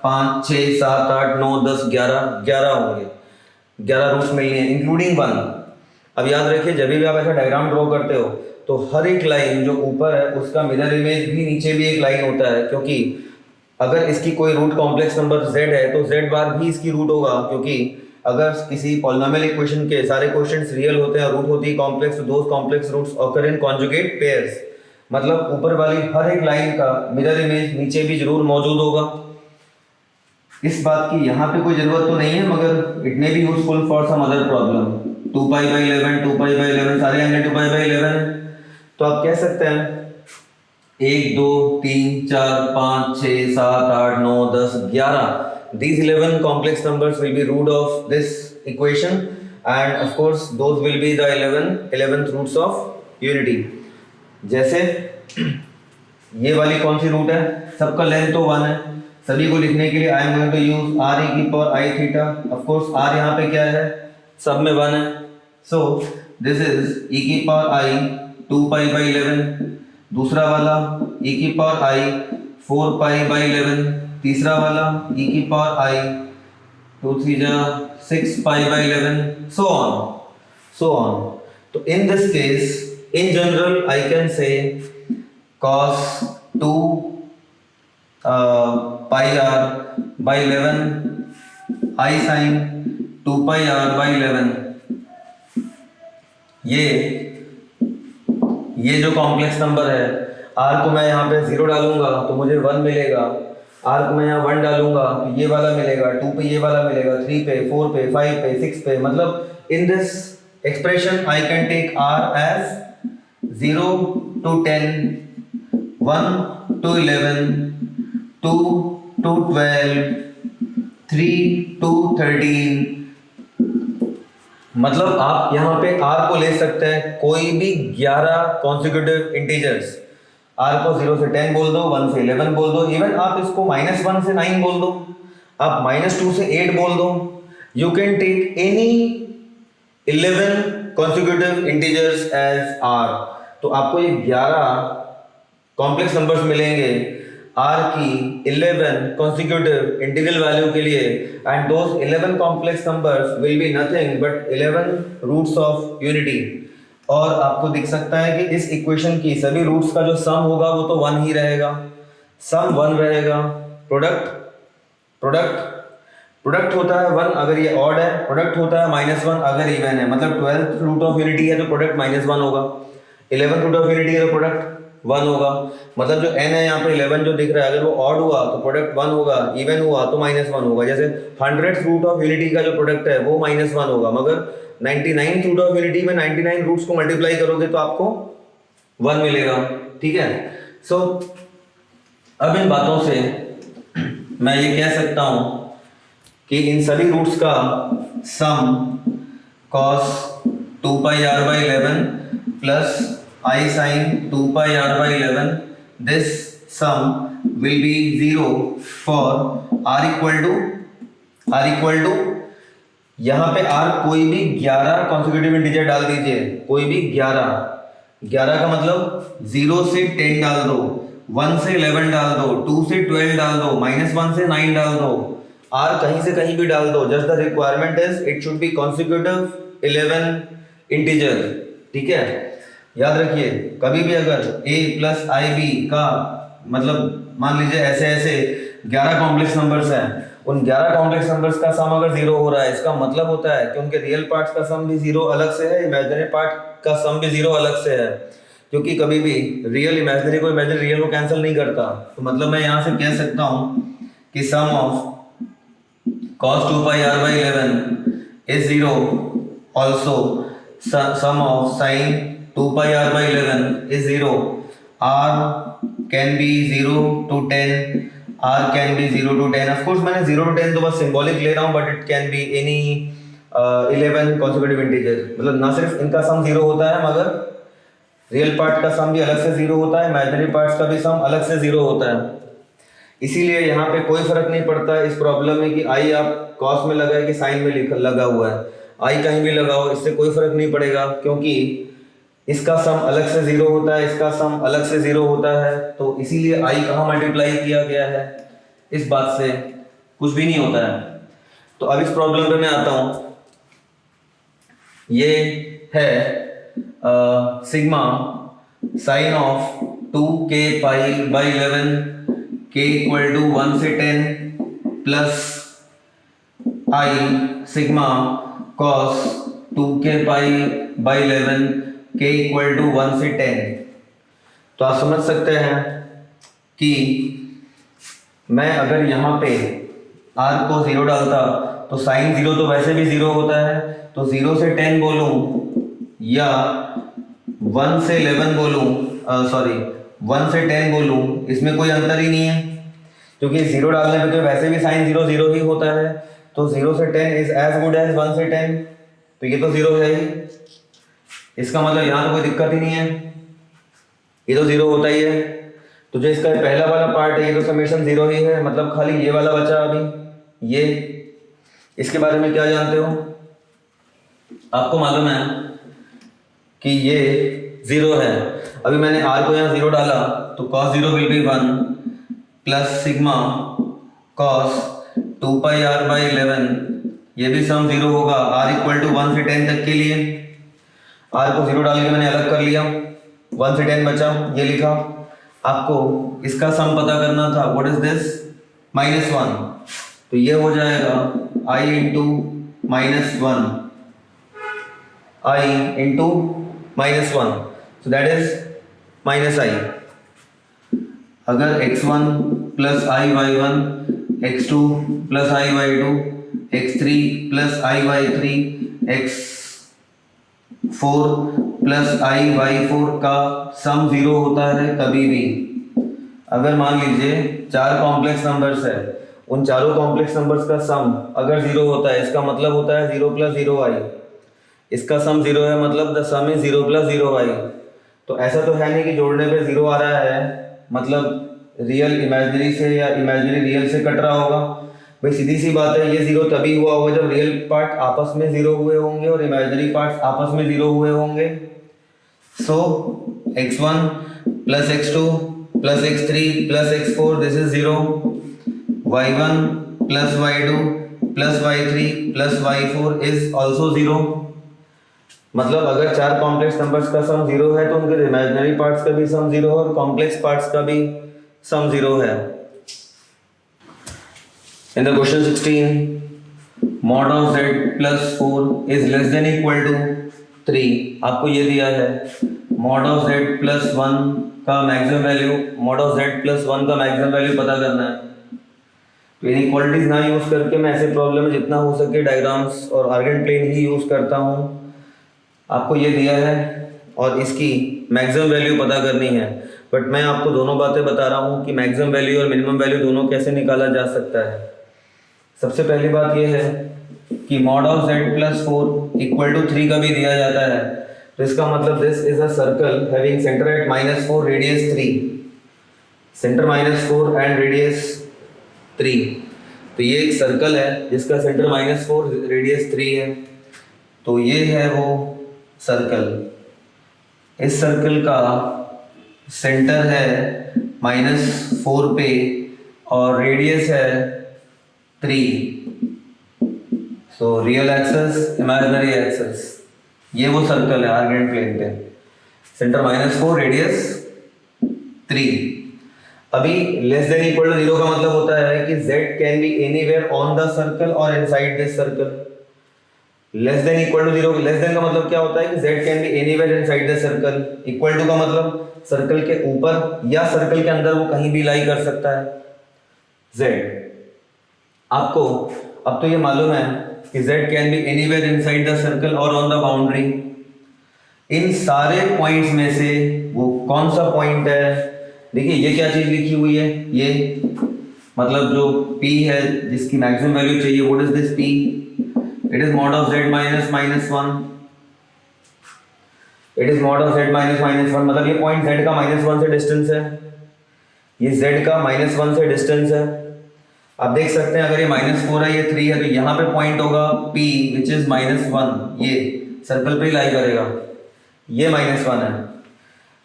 5 6 7 8 9 10 11 होंगे। 11 रूट्स मिलनी है इंक्लूडिंग 1। अब याद रखिए, जब भी आप ऐसा डायग्राम ड्रॉ करते हो तो हर एक लाइन जो ऊपर है उसका मिरर इमेज भी नीचे भी एक लाइन होता है, क्योंकि अगर इसकी कोई रूट कॉम्प्लेक्स नंबर z है तो z बार भी इसकी रूट होगा, क्योंकि अगर किसी पॉलिनोमियल इक्वेशन के सारे क्वेश्चंस रियल होते हैं, रूट होती है कॉम्प्लेक्स, तो those complex roots occur in conjugate pairs. मतलब ऊपर वाली हर एक लाइन का मिरर इमेज नीचे भी जरूर मौजूद होगा। इस बात की यहाँ पे कोई जरूरत तो नहीं है, मगर it may be useful for some other problem. 2 pi by 11, 2 pi by 11, सारे एंगल 2 पाई बाई 11। तो आप कह सकते हैं 1 2 3 4 5 6 7 8 9 10 11। These 11 complex numbers will be root of this equation, and of course those will be the 11th roots of unity। जैसे ये वाली कौन सी रूट है? सबका लेंथ तो 1 है। सभी को लिखने के लिए I am going to use r e की power i theta. Of course r यहाँ पे क्या है? सब में 1 है। सो दिस इज e की पावर i 2 पाई बाई 11। दूसरा वाला e की पावर i 4 पाई बाई 11। तीसरा वाला e की पावर i 2 3 जा 6 पाई बाई 11, so on। तो in this case in general I can say cos 2 pi r by 11 I sin 2 pi r by 11। ये जो कॉम्प्लेक्स नंबर है, r को मैं यहाँ पे 0 डालूंगा तो मुझे 1 मिलेगा, r को मैं यहाँ 1 डालूंगा तो ये वाला मिलेगा, 2 पे ये वाला मिलेगा, 3 पे 4 पे 5 पे 6 पे। मतलब in this expression I can take r as 0 to 10, 1 to 11, 2 to 12, 3 to 13। मतलब आप यहाँ पे r को ले सकते हैं कोई भी 11 कॉन्सिक्यूटिव इंटीजर्स। r को 0 से 10 बोल दो, 1 से 11 बोल दो, इवन आप इसको -1 से 9 बोल दो, आप -2 से 8 बोल दो। You can take any 11 consecutive integers as r। तो आपको ये 11 कॉम्प्लेक्स नंबर्स मिलेंगे r की 11 consecutive इंटीग्रल वैल्यू के लिए, and those 11 complex numbers will be nothing but 11 roots of unity. और आपको दिख सकता है कि इस इक्वेशन की सभी रूट्स का जो सम होगा वो तो 1 ही रहेगा, सम 1 रहेगा। प्रोडक्ट होता है 1 अगर ये ऑड है, प्रोडक्ट होता है -1 अगर इवन है। मतलब 12th रूट ऑफ यूनिटी है तो प्रोडक्ट -1 होगा, 11th रूट ऑफ यूनिटी है तो प्रोडक्ट 1 होगा। मतलब जो n है यहाँ पे 11 जो दिख रहा है, अगर वो ऑड हुआ तो प्रोडक्ट 1 होगा, इवन हुआ तो -1 होगा। जैसे 100th रूट ऑफ यूनिटी का जो प्रोडक्ट है वो -1 होगा, मगर 99th रूट ऑफ यूनिटी में 99 रूट्स को मल्टीप्लाई करोगे तो आपको 1 मिलेगा। ठीक है। सो अब इन बातों से मैं ये कह सकता हूं कि इन सभी रूट्स का सम cos 2 pi r by 11 plus I sin 2 pi r by 11, this sum will be 0 for r equal to यहाँ पे r कोई भी 11 कॉन्सेक्यूटिव इंटीजर डाल दीजिए, कोई भी 11 का मतलब 0 से 10 डाल दो, 1 से 11 डाल दो, 2 से 12 डाल दो, -1 से 9 डाल दो, r कहीं से कहीं भी डाल दो। Just the requirement is it should be consecutive 11 integer. ठीक है। याद रखिए, कभी भी अगर a प्लस आई बी का मतलब मान लीजिए ऐसे 11 कॉम्प्लेक्स नंबर्स हैं, उन 11 कॉम्प्लेक्स नंबर्स का सम अगर 0 हो रहा है, इसका मतलब होता है कि उनके रियल पार्ट्स का सम भी 0 अलग से है, इमेजिनरी पार्ट का सम भी 0 अलग से है, क्योंकि कभी भी रियल इमेजिनरी को इमेजिनरी रियल को कैंसिल नहीं करता। तो मतलब मैं यहाँ से कह सकता हूँ कि सम of cos 2 pi r by 11 is 0, also sum of sin 2 pi r by 11 is 0, r can be 0 to 10, r can be 0 to 10। of course मैंने 0 to 10 तो बस सिंबॉलिक ले रहा हूँ, but it can be any 11 consecutive integer. मतलब ना सिर्फ इनका सम 0 होता है, मगर रियल पार्ट का सम भी अलग से 0 होता है, इमेजिनरी पार्ट्स का भी सम अलग से 0 होता है। इसीलिए यहाँ पे कोई फर्क नहीं पड़ता इस प्रॉब्लम में कि आई आप कॉस में लगा है कि साइन में लगा हुआ है, आई कहीं भी लगाओ, इससे कोई फर्क नहीं पड़ेगा, क्योंकि इसका सम अलग से 0 होता है, इसका सम अलग से 0 होता है। तो इसीलिए आई कहाँ मल्टीप्लाई किया गया है, इस बात से कुछ भी नहीं होता है। तो अब इस प्रॉब्लम पे मैं आता हूँ। ये है sigma sine of 2k pi by 11 k equal to 1 से 10 plus i sigma cos 2k pi by 11 k equal to 1 से 10। तो आप समझ सकते हैं कि मैं अगर यहाँ पे r को 0 डालता तो साइन 0 तो वैसे भी 0 होता है, तो 0 से 10 बोलूँ या 1 से 11 बोलूँ, सॉरी 1 से 10 बोलूँ, इसमें कोई अंतर ही नहीं है, क्योंकि 0 डालने पे तो वैसे भी साइन 0 0 ही होता है। तो 0 से 10 इज एज गुड एज 1 से 10, तो ये तो 0 है ही, इसका मतलब यहाँ तो कोई दिक्कत ही नहीं है, ये तो 0 होता ही है। तो जो इसका पहला वाला पार्ट है ये तो समेशन 0 ही है, मतलब खाली ये वाला बचा अभी ये। इसके बारे में क्या जानते हो? आपको मालूम है कि ये 0 है। अभी मैंने r को यहाँ 0 डाला तो cos 0 will be 1 plus sigma cos 2 pi r by 11, ये भी सम 0 होगा r इक्वल टू 1 से 10 तक के लिए। r को 0 डाल के मैंने अलग कर लिया, 1 से 10 बचा, ये लिखा। आपको इसका सम पता करना था, व्हाट इज दिस, -1, तो ये हो जाएगा i into -1, i into -1, so that is -i। अगर x1 plus i y1, x2 plus i y2, x3 plus i y3, x4 plus i y4 का सम 0 होता है कभी भी। अगर मान लीजिए 4 कॉम्प्लेक्स नंबर्स है, उन चारों कॉम्प्लेक्स नंबर्स का सम अगर 0 होता है, इसका मतलब होता है 0 प्लस 0i। इसका सम 0 है, मतलब the some is 0 plus 0i। तो ऐसा तो है नहीं कि जोड़ने पे 0 आ रहा है, मतलब रियल इमेजिनरी से या इमेजिनरी रियल से कट रहा होगा। भाई सीधी सी बात है, ये 0 तभी हुआ होगा जब रियल पार्ट आपस में 0 हुए होंगे और इमेजिनरी पार्ट्स आपस में 0 हुए होंगे। सो x1 plus x2 plus x3 plus x4 this is 0, y1 plus y2 plus y3 plus y4 is also 0। मतलब अगर 4 कॉम्प्लेक्स नंबर्स का सम 0 है तो उनके इमेजिनरी पार्ट्स का भी सम 0 है और कॉम्प्लेक्स पार्ट्स का भी सम 0 है। In the question 16, mod of z plus 4 is less than equal to, 3 आपको ये दिया है मॉड ऑफ z प्लस 1 का maximum value, mod of z plus 1 का मैक्सिमम वैल्यू पता करना है। तो इनइक्वालिटीज ना यूज़ करके मैं ऐसे प्रॉब्लम में जितना हो सके डायग्राम्स और आर्गेन प्लेन ही यूज़ करता हूँ। आपको ये दिया है और इसकी मैक्सिमम वैल्यू पता करनी है, बट मैं आपको दोनों बातें बता रहा हूँ कि मैक्सिमम वैल्यू और मिनिमम वैल्यू दोनों कैसे निकाला जा सकता है। सबसे पहली बात यह है कि mod of z plus 4 equal to 3 का भी दिया जाता है, तो इसका मतलब this is a circle having centre at -4 radius 3, centre -4 and radius 3। तो ये एक सर्कल है जिसका सेंटर -4 रेडियस 3 है। तो ये है वो सर्कल, इस सर्कल का सेंटर है -4 पे और रेडियस है 3। So real axis, imaginary axis, ये वो सर्कल है आर्गेन प्लेन पे, सेंटर -4 रेडियस 3। अभी लेस देन इक्वल टू 0 का मतलब होता है कि z can be anywhere on the circle और inside this circle. Less than equal to 0, less than का मतलब क्या होता है कि z can be anywhere inside the circle. Equal to का मतलब सर्कल के ऊपर या सर्कल के अंदर वो कहीं भी लाई कर सकता है z। आपको अब तो ये मालूम है कि z can be anywhere inside the circle और ऑन द बाउंड्री। इन सारे पॉइंट्स में से वो कौन सा पॉइंट है? देखिए ये क्या चीज लिखी हुई है, ये मतलब जो p है जिसकी मैक्सिमम वैल्यू चाहिए, what is this p? It is mod of z minus -1। It is mod of z minus -1, मतलब ये पॉइंट z का -1 से डिस्टेंस है, ये z का -1 से डिस्टेंस है। आप देख सकते हैं अगर ये -4 है, ये 3 है, तो यहाँ पे पॉइंट होगा p विच इज -1, ये सर्कल पे ही लाई करेगा, ये -1 है।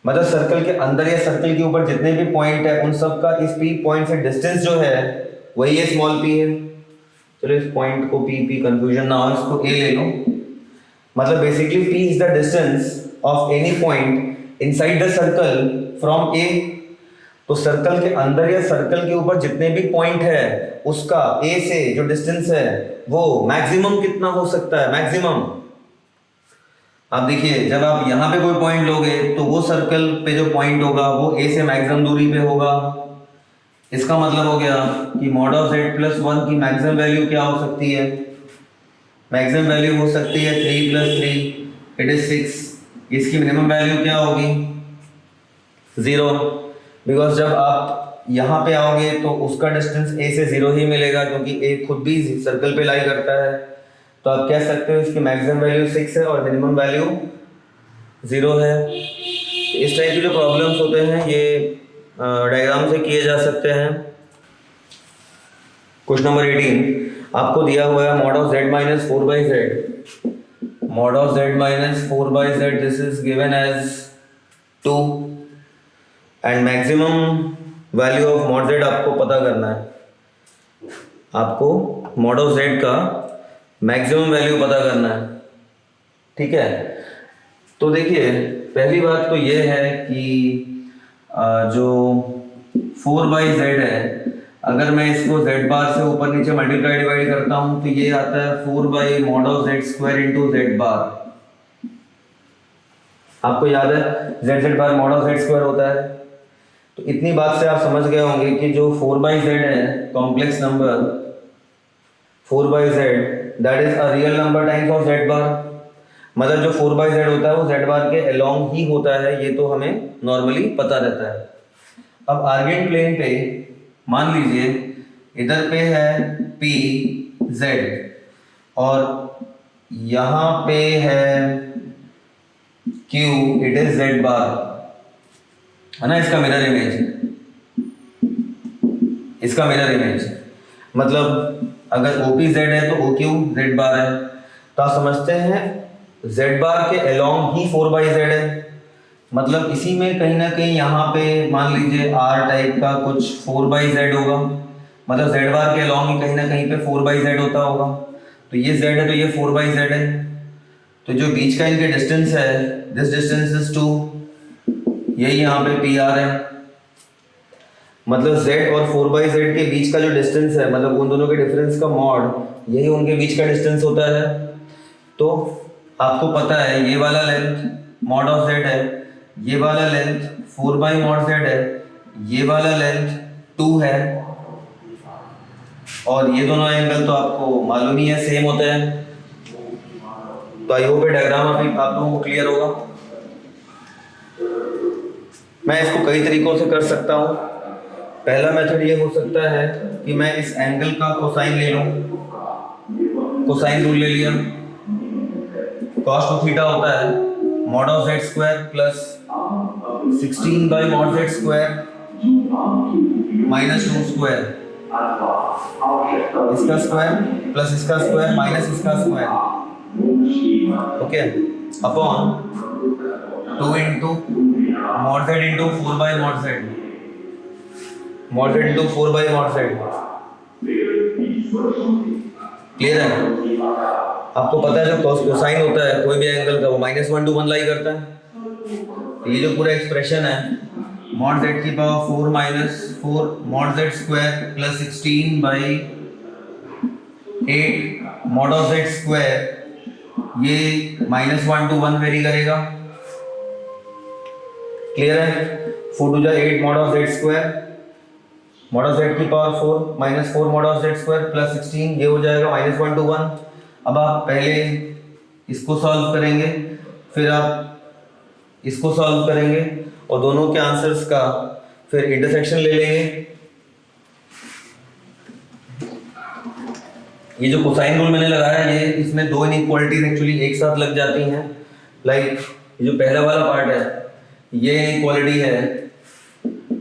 मतलब सर्कल के अंदर या सर्कल के ऊपर जितने भी पॉइंट है उन सब का इस p पॉइंट से डिस्टेंस जो है वही ये स्मॉल p है। चलो इस पॉइंट को p कंफ्यूजन ना हो, इसको a ले लो। मतलब basically p is the distance of any point inside the circle from a। तो सर्कल के अंदर या सर्कल के ऊपर जितने भी पॉइंट है उसका a से जो डिस्टेंस है वो मैक्सिमम कितना हो सकता है, मैक्सिमम। आप देखिए जब आप यहाँ पे कोई पॉइंट लोगे तो वो सर्कल पे जो पॉइंट होगा वो a से मैक्सिमम दूरी पे होगा। इसका मतलब हो गया कि मॉड ऑफ z प्लस 1 की मैक्सिमम वैल्यू क्या हो सकती है? मैक्सिमम वैल्यू हो सकती है 3 + 3, इट इज 6। इसकी मिनिमम वैल्यू क्या होगी? 0, बिकॉज जब आप यहाँ पे आओगे तो उसका डिस्टेंस a से 0 ही मिलेगा, क्योंकि a खुद भी सर्कल पे लाई करता है। तो आप कह सकते हो इसकी मैक्सिमम वैल्यू 6 है और मिनिमम वैल्यू 0 है। इस टाइप के जो प्रॉब्लम्स होते हैं ये डायग्राम से किए जा सकते हैं। क्वेश्चन नंबर 18 आपको दिया हुआ है mod of z minus 4/z। Mod of z minus 4/z this is given as 2 and maximum value of mod z आपको पता करना है। आपको मॉड ऑफ z का मैक्सिमम वैल्यू पता करना है, ठीक है। तो देखिए पहली बात तो ये है कि जो 4/z है, अगर मैं इसको z बार से ऊपर नीचे मल्टीप्लाई डिवाइड करता हूं तो ये आता है 4/mod of z² into z बार। आपको याद है z bar mod of z² होता है। तो इतनी बात से आप समझ गए होंगे कि जो 4/z है complex number 4/z that is a real number times of z बार। मतलब जो 4/z होता है वो z बार के अलोंग ही होता है, ये तो हमें नॉर्मली पता रहता है। अब आर्गेन प्लेन पे मान लीजिए इधर पे है p z और यहाँ पे है q, इट इज z बार, है ना। इसका मिरर इमेज, इसका मिरर इमेज मतलब अगर OP z है तो OQ z बार है। तो आप समझते हैं z बार के अलोंग ही 4/z है। मतलब इसी में कहीं ना कहीं यहाँ पे मान लीजिए R टाइप का कुछ 4/z होगा, मतलब z बार के अलोंग ही कहीं ना कहीं पे 4/z होता होगा। तो ये z है तो ये 4/z है। तो जो बीच का इनके डिस्टेंस है दिस डिस्टेंस इज 2, यही यहाँ पे PR है। मतलब z और 4/z के बीच का जो डिस्टेंस है, मतलब उन दोनों के डिफरेंस का मॉड, यही उनके बीच का डिस्टेंस होता है। तो आपको पता है ये वाला लेंथ मॉड ऑफ जेड है, ये वाला लेंथ 4 बाई मॉड जेड है, ये वाला लेंथ 2 है, और ये दोनों एंगल तो आपको मालूम ही है सेम होते हैं। तो आई होप ये डायग्राम अभी आप लोगों को क्लियर होगा। मैं इसको कई तरीकों से कर सकता हूँ। पहला मेथड ये हो सकता है कि मैं इस एंगल का कोसाइन ले लूँ, कोसाइन रूल ले लिया। कॉस ऑफ थीटा होता है mod of Z square plus 16 by mod Z square minus 2 square, इसका स्क्वायर प्लस इसका स्क्वायर माइनस इसका square, okay, upon 2 into mod Z into 4 by mod Z, mod Z into 4 by mod Z. Clear है? आपको पता है जो cosine होता है कोई भी एंगल का वो -1 to 1 लाई करता है। ये जो पूरा एक्सप्रेशन है मॉड जेड की power 4 minus 4 mod Z square plus 16 by 8 mod of Z square, ये -1 to 1 वेरी करेगा। क्लियर है? 4 to 8 mod of Z square, mod of Z की power 4 minus 4 mod of Z square plus 16, ये हो जाएगा -1 to 1। अब आप पहले इसको सॉल्व करेंगे, फिर आप इसको सॉल्व करेंगे और दोनों के आंसर्स का फिर इंटरसेक्शन ले लेंगे। ये जो कोसाइन रूल मैंने लगाया है ये इसमें दो इनइक्वालिटीज एक्चुअली एक साथ लग जाती हैं। लाइक ये जो पहला वाला पार्ट है ये इनइक्वालिटी है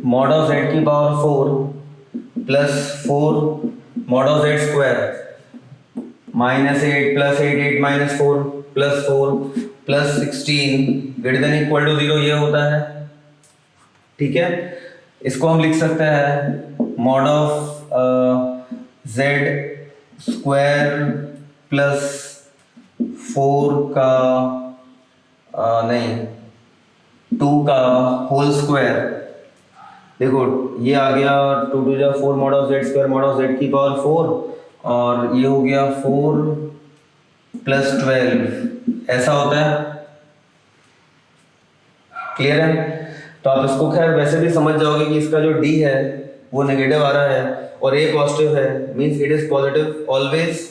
मॉड ऑफ जेड की power 4 plus 4 mod of Z square minus 8 plus 8 8 minus 4 plus 4 plus 16 greater than equal to 0 ये होता है। ठीक है, इसको हम लिख सकते हैं mod of Z square plus 4 का नहीं 2 का होल स्क्वायर। देखो ये आ गया 2 to 4 mod of Z square mod of Z की पावर 4 और ये हो गया 4 प्लस 12 ऐसा होता है। क्लियर है? तो आप इसको खैर वैसे भी समझ जाओगे कि इसका जो d है वो नेगेटिव आ रहा है और a पॉजिटिव है, means it is positive always.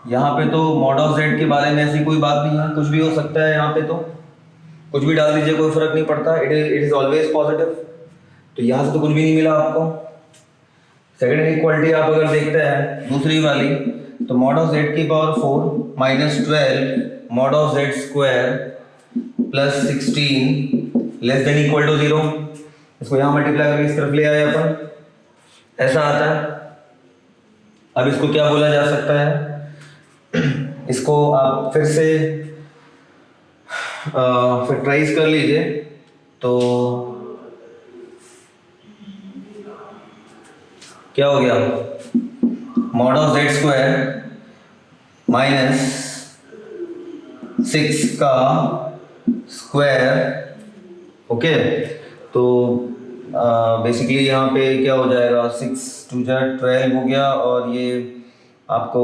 यहाँ पे तो मॉड ऑफ जेड के बारे में ऐसी कोई बात नहीं है, कुछ भी हो सकता है, यहाँ पे तो कुछ भी डाल दीजिए कोई फर्क नहीं पड़ता, इट इज ऑलवेज पॉजिटिव। तो यहाँ से तो कुछ भी नहीं मिला आपको। सेकंड इनइक्वालिटी आप अगर देखते हैं दूसरी वाली तो मॉड ऑफ जेड की power 4 minus 12 mod of Z square plus 16 less than equal to 0। इसको यहाँ मल्टीप्लाई करके इस तरफ ले आए अपन, ऐसा आता है। अब इसको क्या बोला जा सकता है, इसको आप फिर से फैक्टराइज कर लीजिए तो क्या हो गया mod of Z square minus 6 का स्क्वायर। ओके, तो बेसिकली यहाँ पे क्या हो जाएगा 6 2 12 हो गया और ये आपको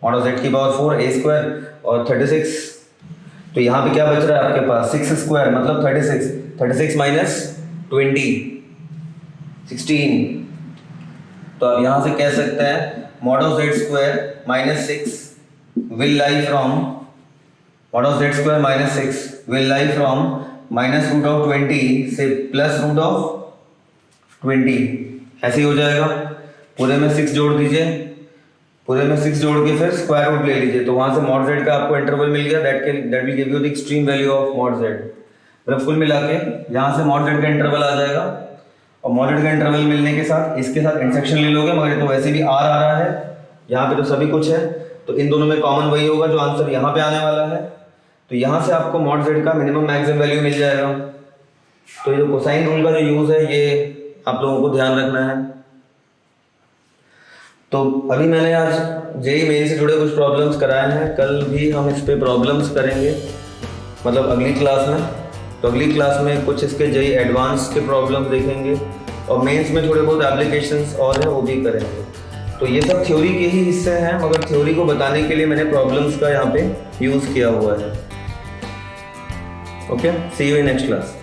मॉड ऑफ जेड की पावर 4 a स्क्वायर और 36। तो यहाँ पे क्या बच रहा है आपके पास 6 स्क्वायर मतलब 36 माइनस 20 16। तो आप यहाँ से कह सकते हैं mod of Z square minus 6 will lie from mod of Z square minus 6 will lie from minus root of 20 से प्लस रूट ऑफ 20। ऐसे ही हो जाएगा। पूरे में 6 जोड़ दीजिए, पूरे में 6 जोड़ के फिर स्क्वायर रूट ले लीजिए, तो वहाँ से मॉड जेड का आपको इंटरवल मिल गया that will give you the extreme value of mod Z. मतलब कुल मिला के यहाँ से मॉड जेड का इंटरवल आ जाएगा और मॉड जेड का इंटरवल मिलने के साथ इसके साथ इंटरसेक्शन ले लोगे, मगर तो वैसे भी आर आ रहा है, यहाँ पे तो सभी कुछ है, तो इन दोनों में कॉमन वही होगा जो आंसर यहाँ पे आने वाला है। तो यहाँ से आपको मॉड जेड का मिनिमम मैक्सिमम वैल्यू मिल जाएगा। तो ये जो कोसाइन रूल का जो यूज़ है ये आप लोगों को ध्यान रखना है। तो अभी मैंने आज जेईई मेन से जुड़े कुछ प्रॉब्लम्स कराए हैं, कल भी हम इस पे प्रॉब्लम्स करेंगे, मतलब अगली क्लास में। तो अगली क्लास में कुछ इसके जेईई एडवांस के प्रॉब्लम्स देखेंगे और मेंस में थोड़े बहुत एप्लीकेशंस और हैं वो भी करेंगे। तो तो ये सब थ्योरी के ही हिस्से हैं, मगर थ्योरी को बताने के लिए मैंने प्रॉब्लम्स का यहाँ पे यूज़ किया हुआ है। Okay, see you in next class.